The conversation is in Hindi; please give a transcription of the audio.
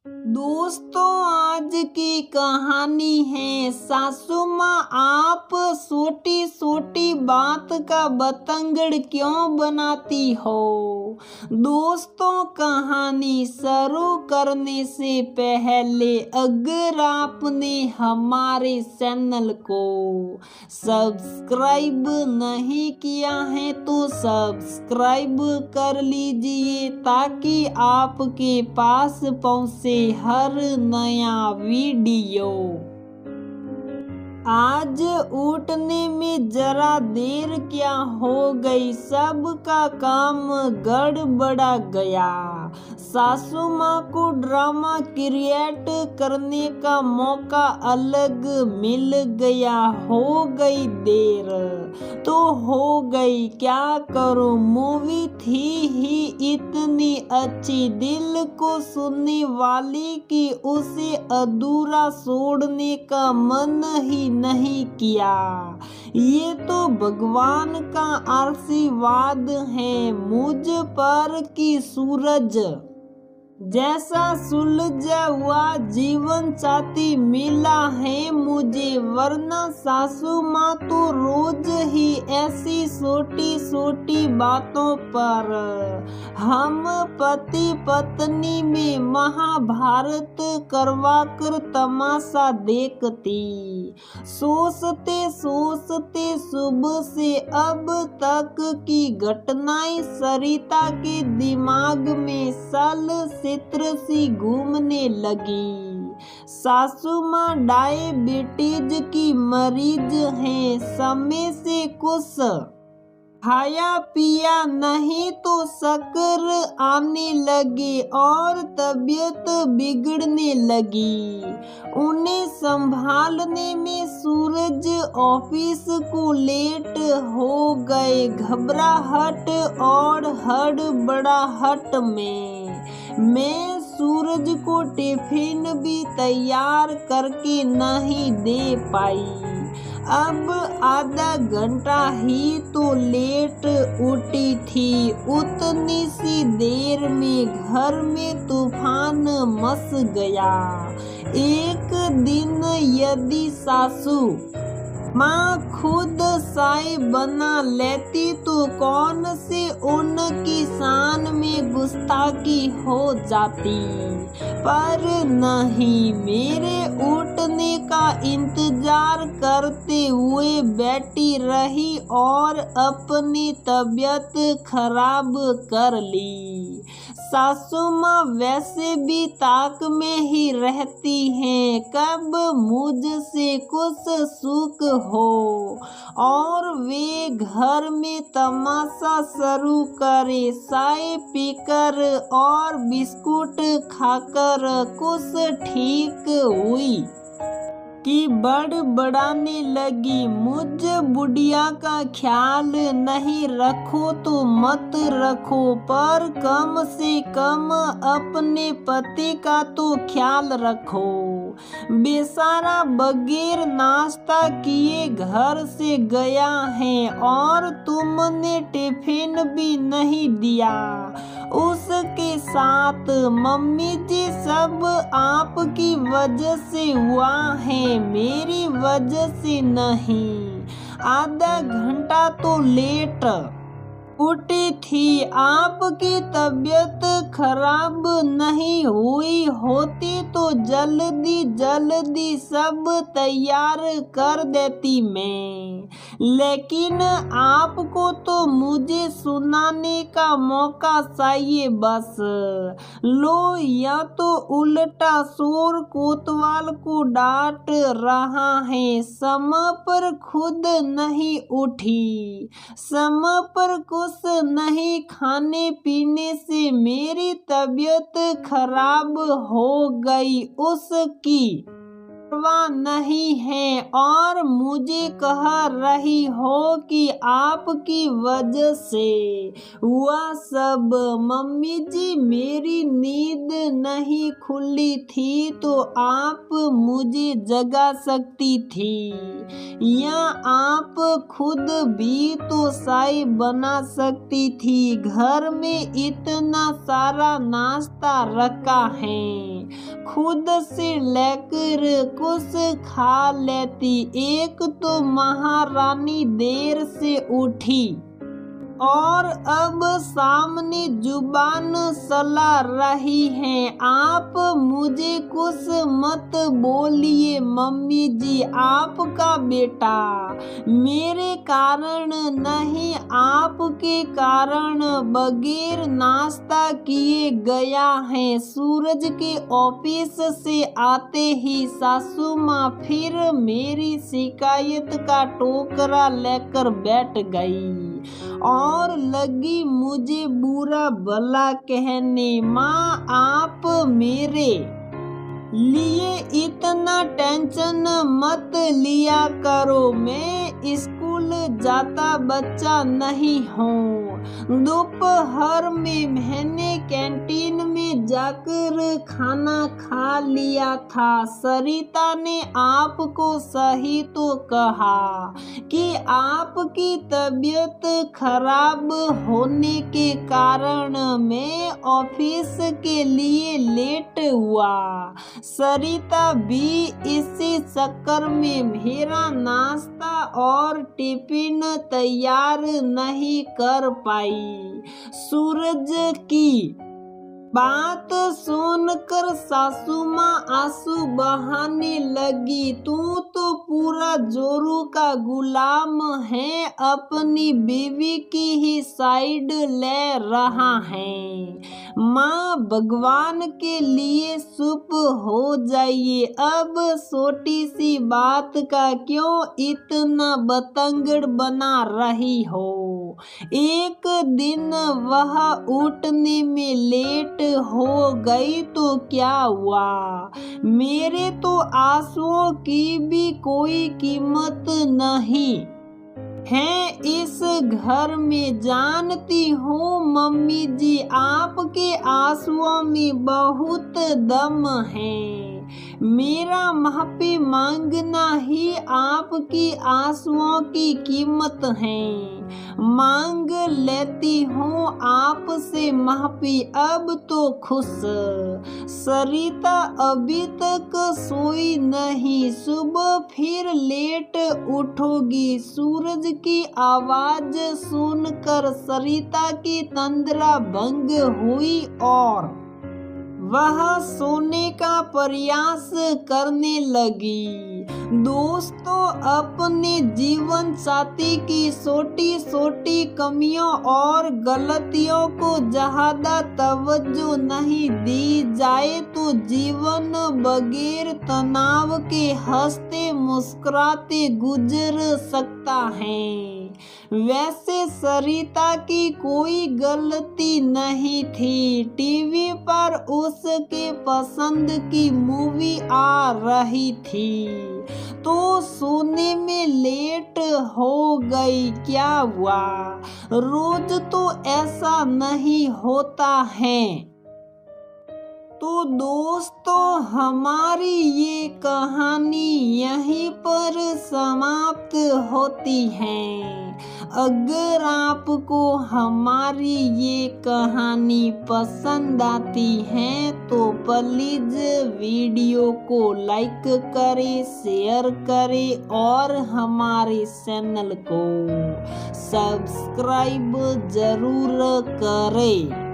दोस्तों, आज की कहानी है सासू माँ आप छोटी छोटी बात का बतंगड़ क्यों बनाती हो। दोस्तों, कहानी शुरू करने से पहले अगर आपने हमारे चैनल को सब्सक्राइब नहीं किया है तो सब्सक्राइब कर लीजिए ताकि आपके पास पहुंचे हर नया वीडियो। आज उठने में जरा देर क्या हो गई, सबका काम गड़बड़ा गया। सासू माँ को ड्रामा क्रिएट करने का मौका अलग मिल गया। हो गई देर तो हो गई, क्या करूं, मूवी थी ही इतनी अच्छी, दिल को सुनने वाली कि उसे अधूरा छोड़ने का मन ही नहीं किया। ये तो भगवान का आशीर्वाद है मुझ पर कि सूरज जैसा सुलझा हुआ जीवन साथी मिला है मुझे, वरना सासू माँ तो रोज ही ऐसी छोटी छोटी बातों पर हम पति पत्नी में महाभारत करवा कर तमाशा देखती। सोचते सोचते सुबह से अब तक की घटनाएं सरिता के दिमाग में सल चित्र सी घूमने लगी। सासू माँ डायबिटीज की मरीज हैं, समय से कुछ खाया पिया नहीं तो शक्कर आने लगे और तबीयत बिगड़ने लगी। उन्हें संभालने में सूरज ऑफिस को लेट हो गए। घबराहट और हड़बड़ाहट में मैं सूरज को टिफिन भी तैयार करके नहीं दे पाई। अब आधा घंटा ही तो लेट उठी थी, उतनी सी देर में घर में तूफान मच गया। एक दिन यदि सासू माँ खुद चाय बना लेती तो कौन से उनकी शान में गुस्ताखी हो जाती, पर नहीं, मेरे उठने का इंतजार करते हुए बैठी रही और अपनी तबीयत खराब कर ली। सासू माँ वैसे भी ताक में ही रहती हैं, कब मुझसे कुछ सुख हो और वे घर में तमाशा शुरू करे। चाय पीकर और बिस्कुट खाकर कुछ ठीक हुई कि बड़बड़ाने लगी, मुझ बुढ़िया का ख्याल नहीं रखो तो मत रखो, पर कम से कम अपने पति का तो ख्याल रखो। बेचारा बगैर नाश्ता किए घर से गया है और तुमने टिफिन भी नहीं दिया। उसके साथ मम्मी जी सब आपकी वजह से हुआ है, मेरी वजह से नहीं। आधा घंटा तो लेट उठी थी, आपकी तबीयत खराब नहीं हुई होती तो जल्दी जल्दी सब तैयार कर देती मैं, लेकिन आपको तो मुझे सुनाने का मौका चाहिए बस। लो, या तो उल्टा शोर कोतवाल को डांट रहा है, समय पर खुद नहीं उठी, समय पर कुछ नहीं खाने पीने से मेरी तबीयत खराब हो गई, उसकी परवाह नहीं है और मुझे कह रही हो कि आपकी वजह से हुआ सब। मम्मी जी, मेरी नींद नहीं खुली थी तो आप मुझे जगा सकती थी, या आप खुद भी तो चाय बना सकती थी, घर में इतना सारा नाश्ता रखा है, खुद से लेकर कुछ खा लेती। एक तो महारानी देर से उठी और अब सामने जुबान चला रही है। आप मुझे कुछ मत बोलिए मम्मी जी, आपका बेटा मेरे कारण नहीं, आपके कारण बगैर नाश्ता किए गया है। सूरज के ऑफिस से आते ही सासू माँ फिर मेरी शिकायत का टोकरा लेकर बैठ गई और लगी मुझे बुरा भला कहने। माँ, आप मेरे लिए इतना टेंशन मत लिया करो, मैं स्कूल जाता बच्चा नहीं हूँ। दोपहर में मैंने कैंटीन में जाकर खाना खा लिया था। सरिता ने आपको सही तो कहा कि आपकी तबीयत खराब होने के कारण मैं ऑफिस के लिए लेट हुआ। सरिता भी इसी चक्कर में मेरा नाश्ता और टिफिन तैयार नहीं कर पाई। सूरज की बात सुनकर सासू माँ आंसू बहाने लगी। तू तो पूरा जोरू का गुलाम है, अपनी बीवी की ही साइड ले रहा है। माँ, भगवान के लिए चुप हो जाइए। अब छोटी सी बात का क्यों इतना बतंगड़ बना रही हो। एक दिन वह उठने में लेट हो गई तो क्या हुआ, मेरे तो आंसुओं की भी कोई कीमत नहीं है इस घर में। जानती हूँ मम्मी जी, आपके आंसुओं में बहुत दम है। मेरा माफी मांगना ही आपकी आंसुओं की कीमत है। मांग लेती हूँ आपसे माफी, अब तो खुश। सरिता अभी तक सोई नहीं, सुबह फिर लेट उठोगी। सूरज की आवाज सुनकर सरिता की तंद्रा भंग हुई और वह सोने का प्रयास करने लगी। दोस्तों, अपने जीवन साथी की छोटी छोटी कमियों और गलतियों को ज्यादा तवज्जो नहीं दी जाए तो जीवन बगैर तनाव के हंसते मुस्कुराते गुजर सकता है। वैसे सरिता की कोई गलती नहीं थी। टीवी पर उसके पसंद की मूवी आ रही थी तो सोने में लेट हो गई। क्या हुआ, रोज तो ऐसा नहीं होता है। तो दोस्तों, हमारी ये कहानी यहीं पर समाप्त होती है। अगर आपको हमारी ये कहानी पसंद आती है तो प्लीज वीडियो को लाइक करें, शेयर करें और हमारे चैनल को सब्सक्राइब जरूर करें।